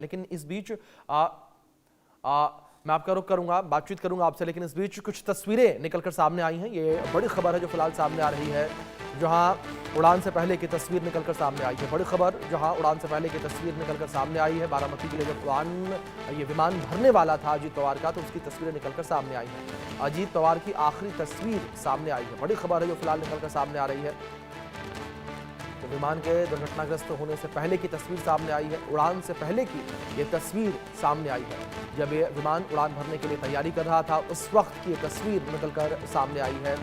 लेकिन इस बीच मैं आपका रुख करूंगा, बातचीत करूंगा आपसे, लेकिन इस बीच कुछ तस्वीरें निकलकर सामने आई हैं। ये बड़ी खबर है जो फिलहाल सामने आ रही है, जहां उड़ान से पहले की तस्वीर निकलकर सामने आई है। बड़ी खबर जहां उड़ान से पहले की तस्वीर निकलकर सामने आई है। बारामती के लिए जब ये विमान भरने वाला था अजीत पवार का, तो उसकी तस्वीरें निकलकर सामने आई हैं। अजीत पवार की आखिरी तस्वीर सामने आई है। बड़ी खबर है जो फिलहाल निकलकर सामने आ रही है। तो विमान के दुर्घटनाग्रस्त होने से पहले की तस्वीर सामने आई है, उड़ान से पहले की ये तस्वीर सामने आई है। जब ये विमान उड़ान भरने के लिए तैयारी कर रहा था, उस वक्त की ये तस्वीर निकलकर सामने आई है।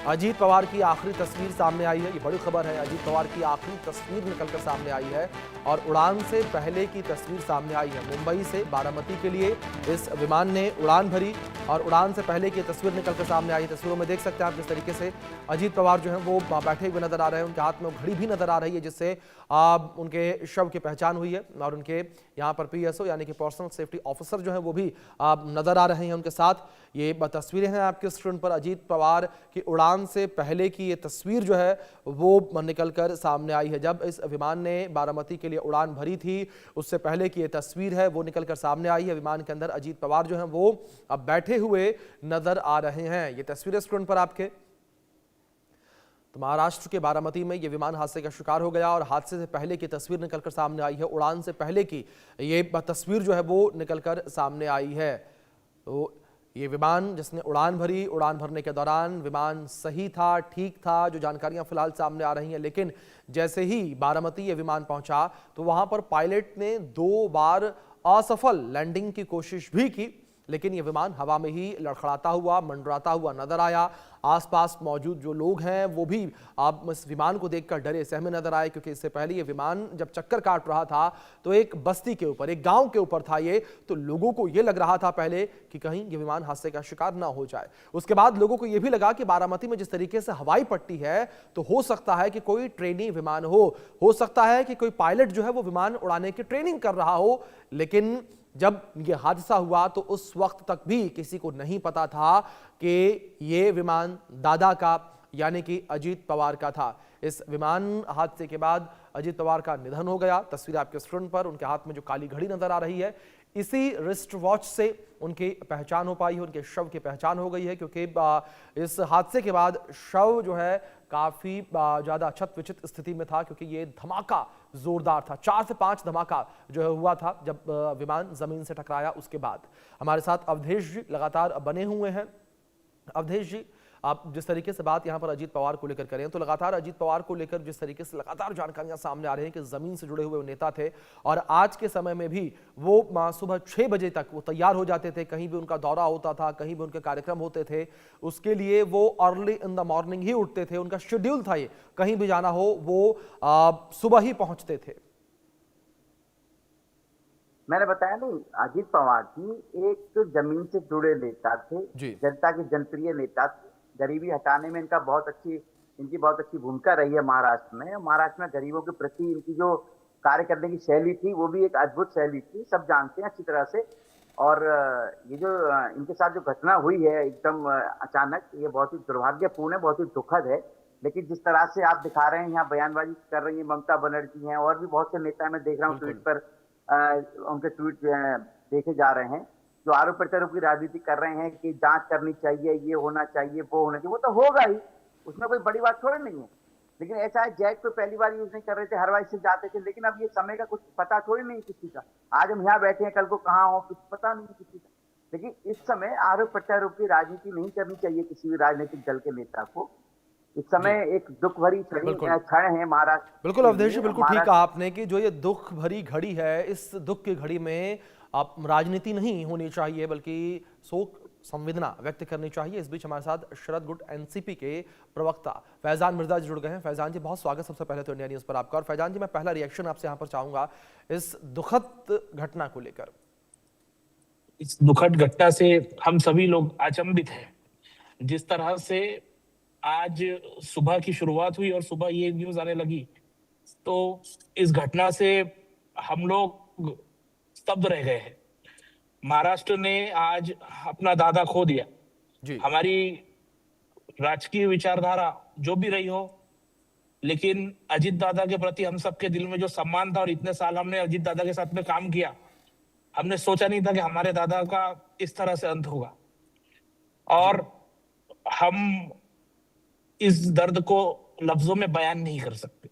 अजीत पवार की आखिरी तस्वीर सामने आई है। ये बड़ी खबर है, अजीत पवार की आखिरी तस्वीर निकलकर सामने आई है और उड़ान से पहले की तस्वीर सामने आई है। मुंबई से बारामती के लिए इस विमान ने उड़ान भरी और उड़ान से पहले की तस्वीर निकलकर सामने आई। तस्वीरों में देख सकते हैं आप किस तरीके से अजीत पवार जो है वो बैठे हुए नजर आ रहे हैं। उनके हाथ में घड़ी भी नजर आ रही है, जिससे उनके शव की पहचान हुई है और उनके यहाँ पर पीएसओ यानी कि पर्सनल सेफ्टी ऑफिसर जो है वो भी नजर आ रहे हैं उनके साथ। ये तस्वीरें हैं आपके स्क्रीन पर अजीत पवार की उड़ान से पहले की ये तस्वीर जो है वो निकलकर सामने आई है। जब इस विमान ने बारामती के लिए उड़ान भरी थी, उससे पहले की ये तस्वीर है वो निकलकर सामने आई है। विमान के अंदर अजीत पवार जो है वो अब बैठे हुए नजर आ रहे हैं। ये तस्वीरें स्क्रीन पर आपके। तो महाराष्ट्र के बारामती में ये विमान हादसे का शिकार हो गया और हादसे से पहले की तस्वीर निकलकर सामने आई है। उड़ान से पहले की ये तस्वीर जो है वो निकलकर सामने आई है। तो ये विमान जिसने उड़ान भरी, उड़ान भरने के दौरान विमान सही था, ठीक था, जो जानकारियां फिलहाल सामने आ रही हैं। लेकिन जैसे ही बारामती ये विमान पहुंचा तो वहां पर पायलट ने 2 बार असफल लैंडिंग की कोशिश भी की, लेकिन ये विमान हवा में ही लड़खड़ाता हुआ, मंडराता हुआ नजर आया। आसपास मौजूद जो लोग हैं वो भी आप इस विमान को देखकर डरे सहमे नजर आए, क्योंकि इससे पहले ये विमान जब चक्कर काट रहा था तो एक बस्ती के ऊपर, एक गांव के ऊपर था ये। तो लोगों को ये लग रहा था पहले कि कहीं ये विमान हादसे का शिकार ना हो जाए। उसके बाद लोगों को ये भी लगा कि बारामती में जिस तरीके से हवाई पट्टी है, तो हो सकता है कि कोई ट्रेनिंग विमान हो सकता है कि कोई पायलट जो है वो विमान उड़ाने की ट्रेनिंग कर रहा हो। लेकिन जब ये हादसा हुआ तो उस वक्त तक भी किसी को नहीं पता था कि ये विमान दादा का यानी कि अजीत पवार का था। इस विमान हादसे के बाद अजीत पवार का निधन हो गया। तस्वीर आपके स्क्रीन पर, उनके हाथ में जो काली घड़ी नजर आ रही है, इसी रिस्ट वॉच से उनकी पहचान हो पाई है, उनके शव की पहचान हो गई है। क्योंकि इस हादसे के बाद शव जो है काफी ज्यादा क्षत विक्षत स्थिति में था, क्योंकि ये धमाका जोरदार था। 4 से 5 धमाका जो है हुआ था जब विमान जमीन से टकराया। उसके बाद हमारे साथ अवधेश जी लगातार बने हुए हैं। अवधेश जी, आप जिस तरीके से बात यहां पर अजीत पवार को लेकर करें, तो लगातार अजीत पवार को लेकर जिस तरीके से लगातार जानकारियां सामने आ रही हैं कि जमीन से जुड़े हुए नेता थे और आज के समय में भी वो सुबह 6 बजे तक वो तैयार हो जाते थे। कहीं भी उनका दौरा होता था, कहीं भी उनके कार्यक्रम होते थे, उसके लिए वो अर्ली इन द मॉर्निंग ही उठते थे। उनका शेड्यूल था ये, कहीं भी जाना हो वो सुबह ही पहुंचते थे। मैंने बताया नहीं, अजीत पवार जी एक जमीन से जुड़े नेता थे, जनता के जनप्रिय नेता थे। गरीबी हटाने में इनकी बहुत अच्छी भूमिका रही है महाराष्ट्र में। महाराष्ट्र में गरीबों के प्रति इनकी जो कार्य करने की शैली थी वो भी एक अद्भुत शैली थी, सब जानते हैं अच्छी तरह से। और ये जो इनके साथ जो घटना हुई है एकदम अचानक, ये बहुत ही दुर्भाग्यपूर्ण है, बहुत ही दुखद है। लेकिन जिस तरह से आप दिखा रहे हैं, यहाँ बयानबाजी कर रही है ममता बनर्जी हैं और भी बहुत से नेता मैं देख रहा हूँ ट्वीट पर, उनके ट्वीट देखे जा रहे हैं, जो आरोप प्रत्यारोप की राजनीति कर रहे हैं कि जांच करनी चाहिए, ये होना चाहिए, वो होना चाहिए। वो तो होगा ही, उसमें कोई बड़ी बात थोड़ी नहीं है। लेकिन ऐसा है, जेट को पहली बार यूज नहीं कर रहे थे, हर से जाते थे। लेकिन अब ये समय का कुछ पता थोड़ी नहीं किसी का। आज हम यहाँ बैठे हैं, कल को कहाँ हो कुछ पता नहीं किसी का। लेकिन इस समय आरोप प्रत्यारोप की राजनीति नहीं करनी चाहिए किसी भी राजनीतिक दल के नेता को। इस समय एक दुख भरी क्षण है महाराष्ट्र। बिल्कुल अवधेश जी, बिल्कुल ठीक कहा आपने कि जो ये दुख भरी घड़ी है, इस दुख की घड़ी में आप राजनीति नहीं होनी चाहिए बल्कि शोक संवेदना व्यक्त करनी चाहिए। इस बीच हमारे साथ शरद गुट एनसीपी के प्रवक्ता फैजान मिर्जा जी जुड़ गए हैं। फैजान जी, बहुत स्वागत सबसे पहले तो इंडिया न्यूज पर आपका। और फैजान जी, मैं पहला रिएक्शन आपसे यहाँ पर चाहूंगा इस दुखद घटना को लेकर। इस दुखद घटना से हम सभी लोग अचंभित हैं। जिस तरह से आज सुबह की शुरुआत हुई और सुबह ये न्यूज आने लगी, तो इस घटना से हम लोग स्तब्ध रह गए हैं। महाराष्ट्र ने आज अपना दादा खो दिया जी। हमारी राजकीय विचारधारा जो भी रही हो, लेकिन अजीत दादा के प्रति हम सबके दिल में जो सम्मान था और इतने साल हमने अजीत दादा के साथ में काम किया, हमने सोचा नहीं था कि हमारे दादा का इस तरह से अंत होगा, और हम इस दर्द को लफ्जों में बयान नहीं कर सकते।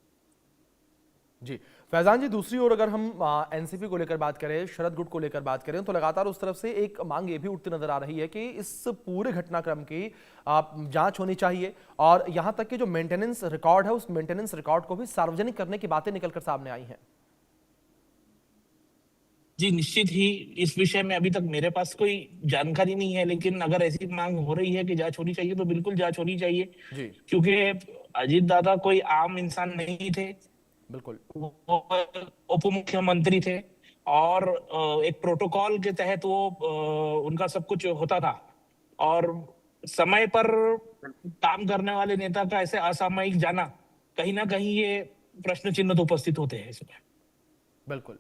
जी फैजान जी, दूसरी ओर अगर हम एनसीपी को लेकर बात करें, शरद गुट को लेकर बात करें, तो लगातार उस तरफ से एक मांग ये भी उठती नजर आ रही है कि इस पूरे घटनाक्रम की जांच होनी चाहिए और यहां तक कि जो मेंटेनेंस रिकॉर्ड है उस मेंटेनेंस रिकॉर्ड को भी सार्वजनिक करने की बातें निकलकर सामने आई हैं। जी निश्चित ही, इस विषय में अभी तक मेरे पास कोई जानकारी नहीं है, लेकिन अगर ऐसी मांग हो रही है कि जांच होनी चाहिए तो बिल्कुल जांच होनी चाहिए जी क्योंकि अजीत दादा कोई आम इंसान नहीं थे, बिल्कुल वो उप मुख्यमंत्री थे और एक प्रोटोकॉल के तहत वो उनका सब कुछ होता था, और समय पर काम करने वाले नेता का ऐसे असामयिक जाना कहीं ना कहीं ये प्रश्न चिन्ह तो उपस्थित होते हैं इसमें। बिल्कुल।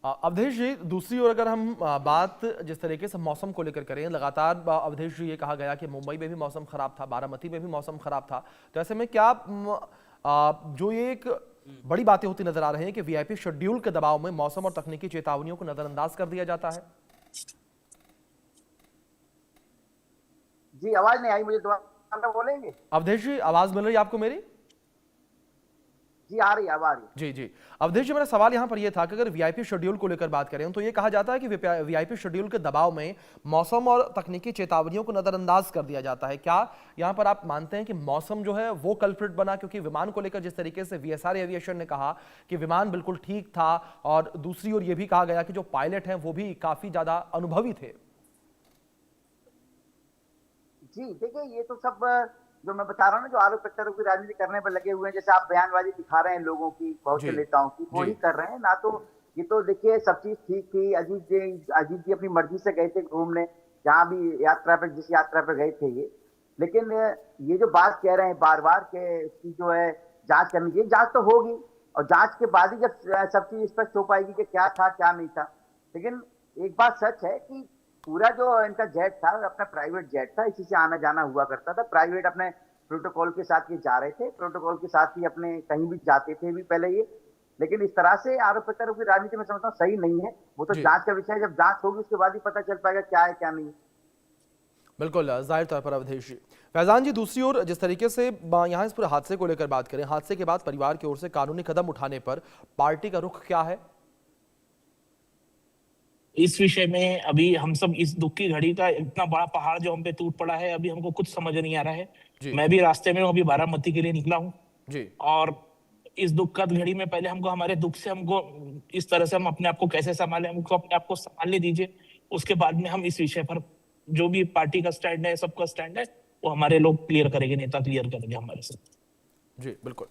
अवधेश जी, दूसरी ओर अगर हम बात जिस तरीके से मौसम को लेकर करें, लगातार अवधेश जी ये कहा गया कि मुंबई में भी मौसम खराब था, बारामती में भी मौसम खराब था, तो ऐसे में क्या जो ये एक बड़ी बातें होती नजर आ रही हैं कि वीआईपी शेड्यूल के दबाव में मौसम और तकनीकी चेतावनियों को नजरअंदाज कर दिया जाता है? जी आवाज नहीं आई मुझे, दोबारा बोलेंगे? अवधेश जी आवाज मिल रही है आपको मेरी? जी आ रही है, आ रही है। जी जी अवधेश जी, मेरा सवाल यहां पर यह था कि अगर वीआईपी शेड्यूल को लेकर बात करें तो ये कहा जाता है कि वीआईपी शेड्यूल के दबाव में मौसम और तकनीकी चेतावनियों को नजरअंदाज कर दिया जाता है। क्या यहां पर आप मानते हैं कि मौसम जो है वो कल्प्रिट बना, क्योंकि विमान को लेकर जिस तरीके से वीएसआर एविएशन ने कहा कि विमान बिल्कुल ठीक था, और दूसरी ओर यह भी कहा गया कि जो पायलट हैं वो भी काफी ज्यादा अनुभवी थे? जी देखिए, ये तो सब जो मैं बता रहा हूँ ना, जो आरोप प्रत्यारोप की राजनीति करने पर लगे हुए हैं, जैसे आप बयानबाजी दिखा रहे हैं लोगों की, बहुत से नेताओं की, वो ही कर रहे हैं ना। तो ये तो देखिए सब चीज ठीक थी। अजीत जी अपनी मर्जी से गए थे घूमने, जहां भी यात्रा पे, जिस यात्रा पे गए थे ये। लेकिन ये जो बात कह रहे हैं बार बार के इसकी जो है जांच करनी चाहिए, जांच तो होगी और जांच के बाद ही जब सब चीज स्पष्ट हो पाएगी कि क्या था क्या नहीं था। लेकिन एक बात सच है कि पूरा जो इनका जेट था अपना प्राइवेट जेट था, इसी से आना जाना हुआ करता था। प्राइवेट अपने प्रोटोकॉल के साथ ये जा रहे थे, प्रोटोकॉल के साथ ही अपने कहीं भी जाते थे भी पहले ये। लेकिन इस तरह से आरोप प्रत्यारोप की राजनीति में समझता हूँ सही नहीं है। वो तो जांच का विषय है, जब जांच होगी उसके बाद ही पता चल पाएगा क्या है क्या नहीं। बिल्कुल जाहिर तौर पर अवधेश जी। फैजान जी, दूसरी ओर जिस तरीके से यहाँ इस पूरे हादसे को लेकर बात करें, हादसे के बाद परिवार की ओर से कानूनी कदम उठाने पर पार्टी का रुख क्या है? इस विषय में अभी हम सब इस दुख की घड़ी का इतना बड़ा पहाड़ जो हम पे टूट पड़ा है, अभी हमको कुछ समझ नहीं आ रहा है। मैं भी रास्ते में हूँ, अभी बारामती के लिए निकला हूँ जी। और इस दुख का घड़ी में पहले हमको हमारे दुख से हमको इस तरह से हम अपने आप को कैसे संभाले, हमको अपने आप को संभालने दीजिए। उसके बाद में हम इस विषय पर जो भी पार्टी का स्टैंड है, सबका स्टैंड है, वो हमारे लोग क्लियर करेंगे, नेता क्लियर करेंगे हमारे साथ। जी बिल्कुल।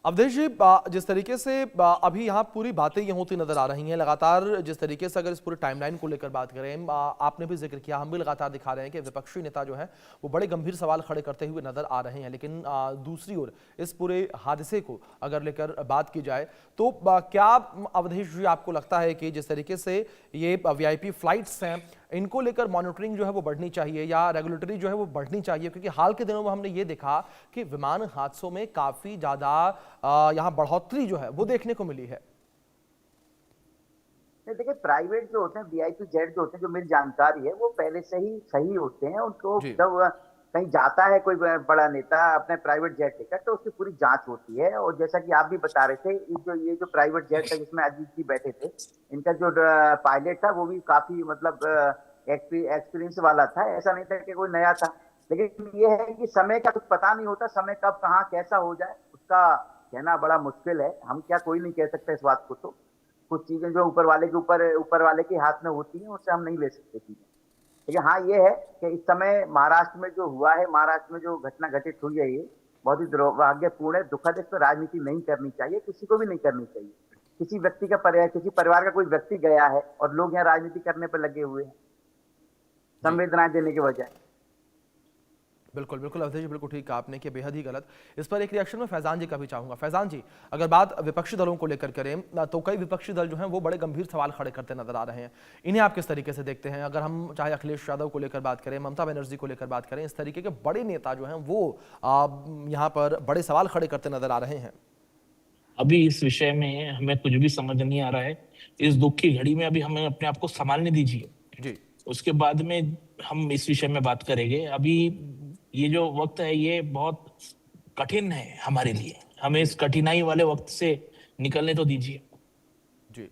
अवधेश जी, जिस तरीके से अभी यहाँ पूरी बातें ये होती नजर आ रही हैं, लगातार जिस तरीके से अगर इस पूरे टाइमलाइन को लेकर बात करें, आपने भी जिक्र किया, हम भी लगातार दिखा रहे हैं कि विपक्षी नेता जो है वो बड़े गंभीर सवाल खड़े करते हुए नजर आ रहे हैं। लेकिन दूसरी ओर इस पूरे हादसे को अगर लेकर बात की जाए तो क्या अवधेश जी आपको लगता है कि जिस तरीके से ये वीआईपी फ्लाइट्स हैं, इनको लेकर मॉनिटरिंग जो है वो बढ़नी चाहिए या रेगुलेटरी जो है वो बढ़नी चाहिए? क्योंकि हाल के दिनों में हमने ये देखा कि विमान हादसों में काफी ज्यादा यहाँ बढ़ोतरी जो है वो देखने को मिली है। देखिए, प्राइवेट जो होते हैं, वीआईपी जेट जो होते हैं, जो मेरी जानकारी है वो पहले से ही सही होते हैं। उनको जब कहीं जाता है कोई बड़ा नेता अपने प्राइवेट जेट लेकर, तो उसकी पूरी जांच होती है। और जैसा कि आप भी बता रहे थे, ये जो प्राइवेट जेट है जिसमें अजीत जी बैठे थे, इनका जो पायलट था वो भी काफी मतलब एक्सपीरियंस वाला था, ऐसा नहीं था कि कोई नया था। लेकिन ये है कि समय का कुछ पता नहीं होता, समय कब कहाँ कैसा हो जाए उसका कहना बड़ा मुश्किल है। हम क्या, कोई नहीं कह सकता इस बात को। तो कुछ चीजें जो ऊपर वाले के हाथ में होती हैं, उससे हम नहीं ले सकते चीजें। लेकिन हाँ ये है कि इस समय महाराष्ट्र में जो हुआ है, महाराष्ट्र में जो घटना घटित हुई है, ये बहुत ही दुर्भाग्यपूर्ण है, दुखद। इस पर राजनीति नहीं करनी चाहिए, किसी को भी नहीं करनी चाहिए। किसी व्यक्ति का किसी परिवार का कोई व्यक्ति गया है और लोग यहाँ राजनीति करने पर लगे हुए हैं संवेदनाएं देने के बजाय। बिल्कुल बिल्कुल अवधेश जी, बिल्कुल ठीक कहा आपने कि बेहद ही गलत। इस पर एक रिएक्शन में फैजान जी का भी चाहूंगा। फैजान जी, अगर बात विपक्षी दलों को लेकर करें तो कई विपक्षी दल जो हैं वो बड़े गंभीर सवाल खड़े करते नजर आ रहे हैं, इन्हें आप किस तरीके से देखते हैं? अगर हम चाहे अखिलेश यादव को लेकर बात करें, ममता बनर्जी को लेकर बात करें, इस तरीके के बड़े नेता जो हैं वो यहाँ पर बड़े सवाल खड़े करते नजर आ रहे हैं। अभी इस विषय में हमें कुछ भी समझ नहीं आ रहा है। इस दुख की घड़ी में अभी हमें अपने आप को संभालने दीजिए जी। उसके बाद में हम इस विषय में बात करेंगे। अभी ये जो वक्त है ये बहुत कठिन है हमारे लिए, हमें इस कठिनाई वाले वक्त से निकलने तो दीजिए। जी,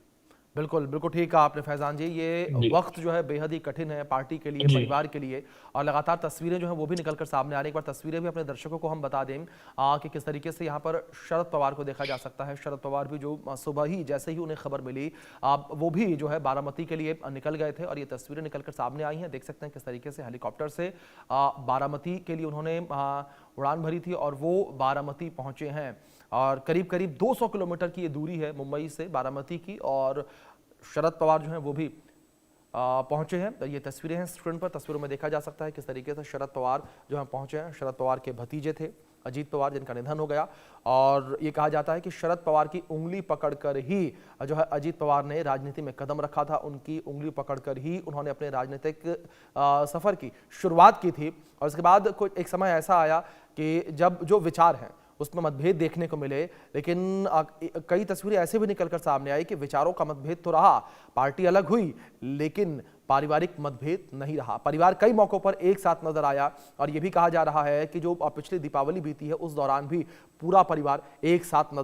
बिल्कुल, बिल्कुल ठीक कहा आपने फैज़ान जी। ये जी वक्त जो है बेहद ही कठिन है पार्टी के लिए, जी परिवार के लिए, और लगातार तस्वीरें जो हैं वो भी निकल कर सामने आ रही हैं। एक बार तस्वीरें भी अपने दर्शकों को हम बता दें कि किस तरीके से यहाँ पर शरद पवार को देखा जा सकता है। शरद पवार भी जो सुबह ही जैसे ही उन्हें खबर मिली वो भी जो है बारामती के लिए निकल गए थे, और ये तस्वीरें निकल कर सामने आई हैं। देख सकते हैं किस तरीके से हेलीकॉप्टर से बारामती के लिए उन्होंने उड़ान भरी थी और वो बारामती पहुंचे हैं। और करीब करीब 200 किलोमीटर की ये दूरी है मुंबई से बारामती की, और शरद पवार जो हैं वो भी पहुंचे हैं। ये तस्वीरें हैं स्क्रीन पर, तस्वीरों में देखा जा सकता है किस तरीके से शरद पवार जो हैं पहुंचे हैं। शरद पवार के भतीजे थे अजीत पवार, जिनका निधन हो गया, और ये कहा जाता है कि शरद पवार की उंगली पकड़कर ही जो है अजीत पवार ने राजनीति में कदम रखा था। उनकी उंगली पकड़कर ही उन्होंने अपने राजनीतिक सफर की शुरुआत की थी। और उसके बाद कुछ एक समय ऐसा आया कि जब जो विचार हैं उसमें मतभेद देखने को मिले, लेकिन कई तस्वीरें ऐसे भी निकलकर सामने आई कि विचारों का मतभेद तो रहा, पार्टी अलग हुई, लेकिन पारिवारिक मतभेद नहीं रहा। परिवार कई मौकों पर एक साथ नजर आया, और यह भी कहा जा रहा है कि जो पिछली दीपावली बीती है उस दौरान भी पूरा परिवार एक साथ नजर